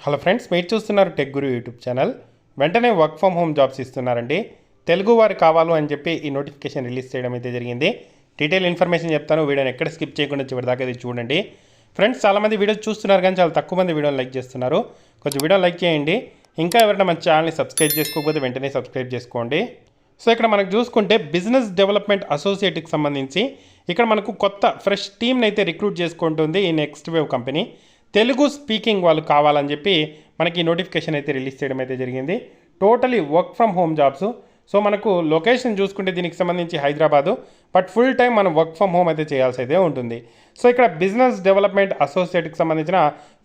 Hello friends, మీరు చూస్తున్నారు tech గురు YouTube channel. వెంటనే వర్క్ ఫ్రమ్ హోమ్ జాబ్స్ ఇస్తున్నారండి. తెలుగు వారు కావాలి అని చెప్పి ఈ నోటిఫికేషన్ రిలీజ్ చేయడం అయితే జరిగింది. డీటెయిల్ ఇన్ఫర్మేషన్ చెప్తాను, వీడియోని ఎక్కడ స్కిప్ చేయకుండా చివరిదాకా ఇది చూడండి. ఫ్రెండ్స్, చాలామంది వీడియోస్ చూస్తున్నారు కానీ చాలా తక్కువ మంది వీడియోని లైక్ చేస్తున్నారు. కొంచెం వీడియో లైక్ చేయండి. ఇంకా ఎవరైనా మన ఛానల్ని సబ్స్క్రైబ్ చేసుకోకపోతే వెంటనే సబ్స్క్రైబ్ చేసుకోండి. సో ఇక్కడ మనకు చూసుకుంటే బిజినెస్ డెవలప్మెంట్ అసోసియేట్కి సంబంధించి ఇక్కడ మనకు కొత్త ఫ్రెష్ టీమ్ని అయితే రిక్రూట్ చేసుకుంటుంది ఈ next wave company. Telugu speaking వాళ్ళు కావాలని చెప్పి మనకి నోటిఫికేషన్ అయితే రిలీజ్ చేయడం అయితే జరిగింది. Totally work from home jobs. So మనకు లొకేషన్ చూసుకుంటే దీనికి సంబంధించి హైదరాబాదు, బట్ ఫుల్ టైం మనం వర్క్ ఫ్రమ్ హోమ్ అయితే చేయాల్సి అయితే ఉంటుంది. సో ఇక్కడ బిజినెస్ డెవలప్మెంట్ అసోసియేట్కి సంబంధించిన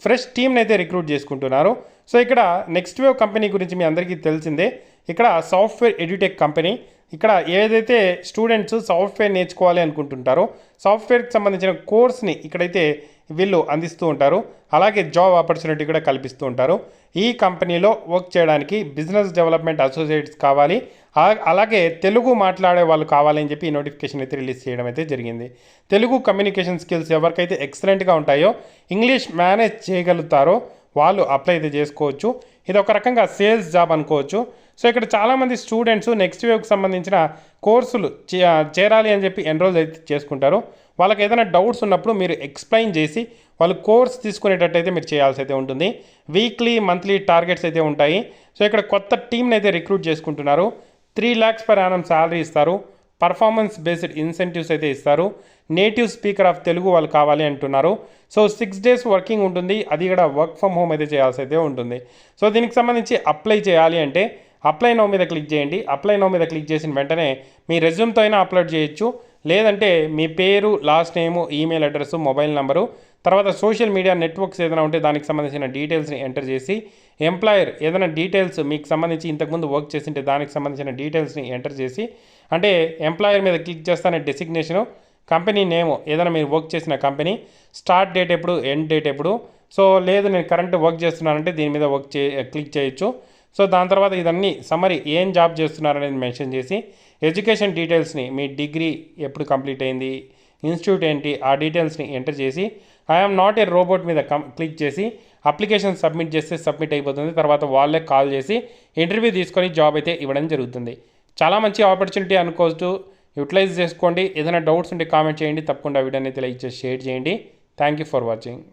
ఫ్రెష్ టీమ్ని అయితే రిక్రూట్ చేసుకుంటున్నారు. సో ఇక్కడ నెక్స్ట్ వేవ్ కంపెనీ గురించి మీ అందరికీ తెలిసిందే. ఇక్కడ సాఫ్ట్వేర్ ఎడ్యుటెక్ కంపెనీ. ఇక్కడ ఏదైతే స్టూడెంట్స్ సాఫ్ట్వేర్ నేర్చుకోవాలి అనుకుంటుంటారో సాఫ్ట్వేర్కి సంబంధించిన కోర్స్ని ఇక్కడైతే వీళ్ళు అందిస్తూ ఉంటారు. అలాగే జాబ్ ఆపర్చునిటీ కూడా కల్పిస్తూ ఉంటారు. ఈ కంపెనీలో వర్క్ చేయడానికి బిజినెస్ డెవలప్మెంట్ అసోసియేట్స్ కావాలి, అలాగే తెలుగు మాట్లాడే వాళ్ళు కావాలి అని చెప్పి ఈ నోటిఫికేషన్ అయితే రిలీజ్ చేయడం అయితే జరిగింది. తెలుగు కమ్యూనికేషన్ స్కిల్స్ ఎవరికైతే ఎక్సలెంట్గా ఉంటాయో, ఇంగ్లీష్ మేనేజ్ చేయగలుగుతారో వాళ్ళు అప్లై అయితే చేసుకోవచ్చు. ఇది ఒక రకంగా సేల్స్ జాబ్ అనుకోవచ్చు. సో ఇక్కడ చాలామంది స్టూడెంట్స్ నెక్స్ట్ వేవ్కి సంబంధించిన కోర్సులు చేరాలి అని చెప్పి ఎన్రోల్ అయితే చేసుకుంటారు. వాళ్ళకి ఏదైనా డౌట్స్ ఉన్నప్పుడు మీరు ఎక్స్ప్లెయిన్ చేసి వాళ్ళు కోర్స్ తీసుకునేటట్టయితే మీరు చేయాల్సి అయితే ఉంటుంది. వీక్లీ మంత్లీ టార్గెట్స్ అయితే ఉంటాయి. సో ఇక్కడ కొత్త టీంని అయితే రిక్రూట్ చేసుకుంటున్నారు. 3 lakhs per annum శాలరీ ఇస్తారు. పర్ఫార్మెన్స్ బేస్డ్ ఇన్సెంటివ్స్ అయితే ఇస్తారు. నేటివ్ స్పీకర్ ఆఫ్ తెలుగు వాళ్ళు కావాలి అంటున్నారు. సో 6 days వర్కింగ్ ఉంటుంది. అది కూడా వర్క్ ఫ్రమ్ హోమ్ అయితే చేయాల్సి అయితే ఉంటుంది. సో దీనికి సంబంధించి అప్లై చేయాలి అంటే అప్లై నౌ మీద క్లిక్ చేయండి. అప్లై నౌ మీద క్లిక్ చేసిన వెంటనే మీ రెజ్యూమ్తో అయినా అప్లోడ్ చేయొచ్చు. లేదంటే మీ పేరు, లాస్ట్ నేము, ఈమెయిల్ అడ్రస్, మొబైల్ నెంబరు, తర్వాత సోషల్ మీడియా నెట్వర్క్స్ ఏదైనా ఉంటే దానికి సంబంధించిన డీటెయిల్స్ని ఎంటర్ చేసి, ఎంప్లాయర్ ఏదైనా డీటెయిల్స్ మీకు సంబంధించి ఇంతకుముందు వర్క్ చేసింటే దానికి సంబంధించిన డీటెయిల్స్ని ఎంటర్ చేసి, అంటే ఎంప్లాయర్ మీద క్లిక్ చేస్తానే డెసిగ్నేషను, కంపెనీ నేము ఏదైనా మీరు వర్క్ చేసిన కంపెనీ, స్టార్ట్ డేట్ ఎప్పుడు, ఎండ్ డేట్ ఎప్పుడు. సో లేదు నేను కరెంట్ వర్క్ చేస్తున్నానంటే దీని మీద క్లిక్ చేయొచ్చు. సో దాని తర్వాత ఇదన్నీ సమ్మరీ ఏం జాబ్ చేస్తున్నారనేది మెన్షన్ చేసి, ఎడ్యుకేషన్ డీటెయిల్స్ని మీ డిగ్రీ ఎప్పుడు కంప్లీట్ అయింది, ఇన్స్టిట్యూట్ ఏంటి, ఆ డీటెయిల్స్ని ఎంటర్ చేసి ఐఎమ్ నాట్ ఏ రోబోట్ మీద క్లిక్ చేసి అప్లికేషన్ సబ్మిట్ చేస్తే సబ్మిట్ అయిపోతుంది. తర్వాత వాళ్ళే కాల్ చేసి ఇంటర్వ్యూ తీసుకొని జాబ్ అయితే ఇవ్వడం జరుగుతుంది. చాలా మంచి ఆపర్చునిటీ అనుకోవచ్చు, యూటిలైజ్ చేసుకోండి. ఏదైనా డౌట్స్ ఉంటే కామెంట్ చేయండి. తప్పకుండా వీడియోని అయితే లైక్ చేసి షేర్ చేయండి. Thank you for watching.